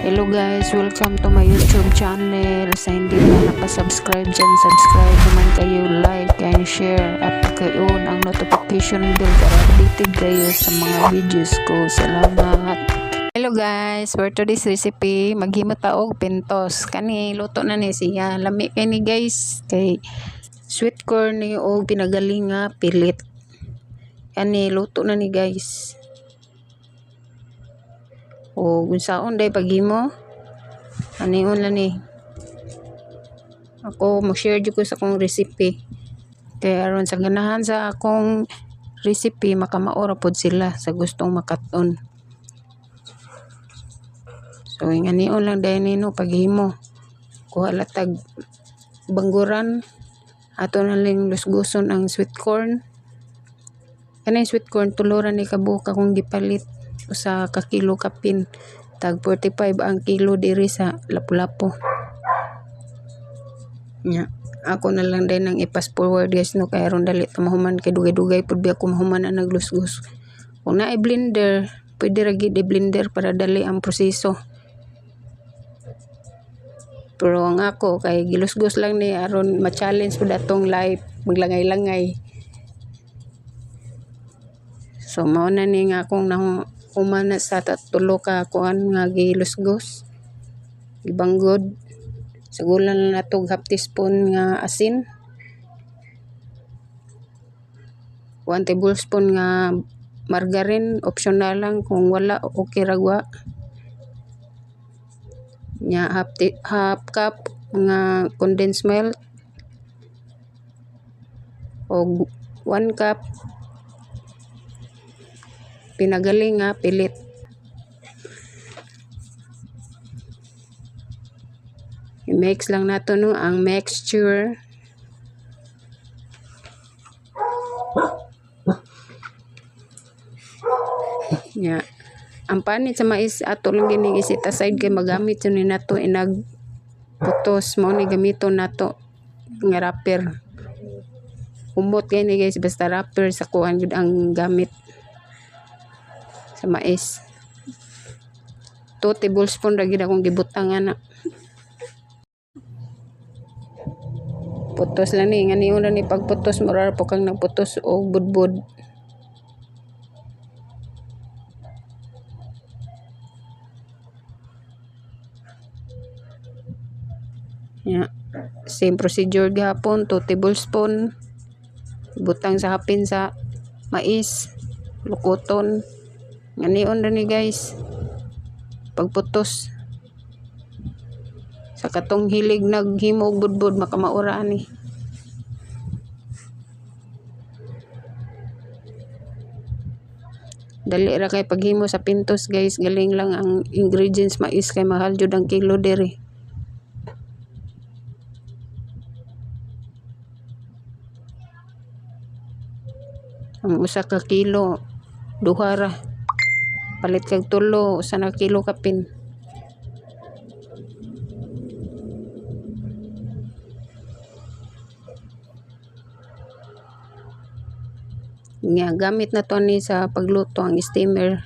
Hello guys, welcome to my YouTube channel. Sa hindi pa nakasubscribe dyan, subscribe naman kayo, like and share at pagkaon ang notification bell para updated kayo sa mga videos ko. Salamat. Hello guys, for today's recipe, maghimot taog pintos. Kani luto na ni siya. Lami kay ni guys, kay sweet corn ni o pinagaling nga pilit. Kani luto na ni guys. O kung saan day paghimo anion lang ni ako mag-share ko sa akong recipe kaya aron sa ganahan sa akong recipe makamaora pod sila sa gustong makaton. So anion lang day nino paghimo kuha latag bangguran ato na lang lusguson ang sweet corn. Kanay sweet corn tuluran ni kabuka kung gipalit sa kakilo kapin tag 45 ang kilo diri sa Lapu-Lapu nya. Ako na lang din nang i-pass forward guys no kay aron dali ta mahuman kay dugay-dugay pud biya ko mahuman ang naglusgus. Kung na i-blender pwede ra gid i-blender para dali ang proseso, pero ang ako kay gilusgus lang ni aron ma-challenge pud atong life maglangay-langay. So mao na ni nga akong umana sa tulo ka kuan nga gilusgos ibanggod sagulan na natog half teaspoon nga asin, 1 tablespoon nga margarine, optional lang kung wala okay ragwa nya, half cup nga condensed milk o 1 cup pinagaling nga pilit. I-mix lang nato no ang mixture. Yeah. Ang panit sa mais ato lang gini isit aside kay magamit yun ni nato inag putos mo ni gamito nato nga wrapper. Umot kay ni guys basta wrapper sa kuan gud ang gamit sa mais. 2 tablespoon ra gid akong gibutang ana. Putos lang ni ngani una ni pagputos mura po kang nagputos og budbud. Ya, same procedure gihapon, 2 tablespoon butang sa hapin sa mais, lukoton. Ganion ra ni guys pagputos sa katong hilig naghimo og budbud makamaura ni. Dali ra kay paghimo sa pintos guys, galing lang ang ingredients mais kay mahal jud ang kilo diri. Ang usa ka kilo duha ra, palit kag tulo usa na kilo kapin. Nga gamit na to ni sa pagluto ang steamer.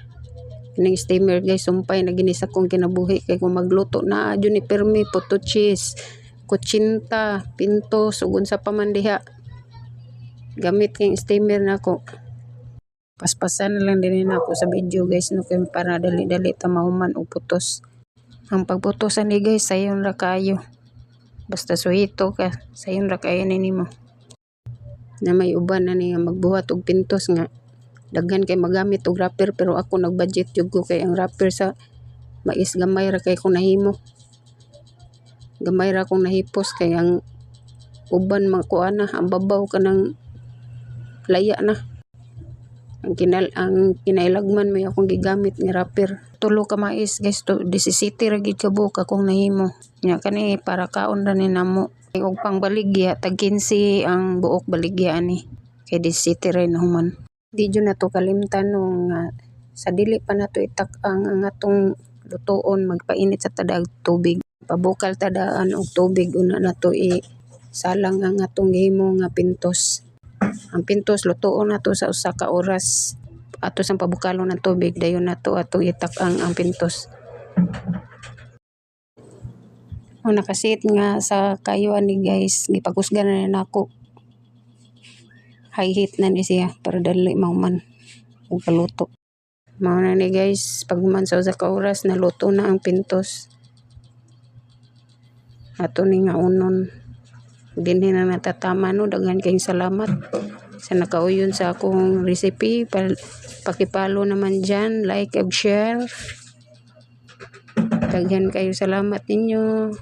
Kining steamer guys sumpay na gini sa kong kinabuhi kay kung magluto na adyo ni permi puto cheese, kutsinta, pintos ug unsa pa man diha. Gamit king steamer nako. Paspasan na lang din ako sa video guys no kay para dali-dali ta mahuman og putos. Ang pagputosan ni guys sayon ra kayo. Basta suhito ka, sayon ra kayo nimo. Na may uban na ni magbuhat og pintos nga daghan kay magamit og wrapper pero ako nagbudget jud ko kay ang wrapper sa mais gamay ra kay ko nahimo. Gamay ra kong nahipos kay ang uban makuan na ang babaw kanang laya na. Ang kinailagman may akong gigamit nga wrapper. Tulo ka mais guys to 17 ra gid ka buka kung nahimo. Nya kani para kaon ra ni namo. Og pang baligya tag 15 ang buok baligya ani. Kay 17 ra nahuman. Di jud nato kalimtan no nga sa dili pa nato itak ang atong lutoon magpainit sa tadag tubig. Pabukal tadaan og tubig una nato salang ang atong gihimo nga pintos. Ang pintos lutoon nato sa usa ka oras ato sang pabukalon ng tubig dayon nato atong itak ang pintos. O nakasit nga sa kayo ani guys, gipakusgan na nako. High heat na ni siya para dali mauman ug kaluto. Mao na ni guys, paghuman sa usa ka oras naluto na ang pintos. Ato ni nga unon. Dinhi na natatama no, daghan kayong salamat sa nakauyon sa akong recipe. Pakipalo naman dyan, like and share. Daghan kayo salamat ninyo.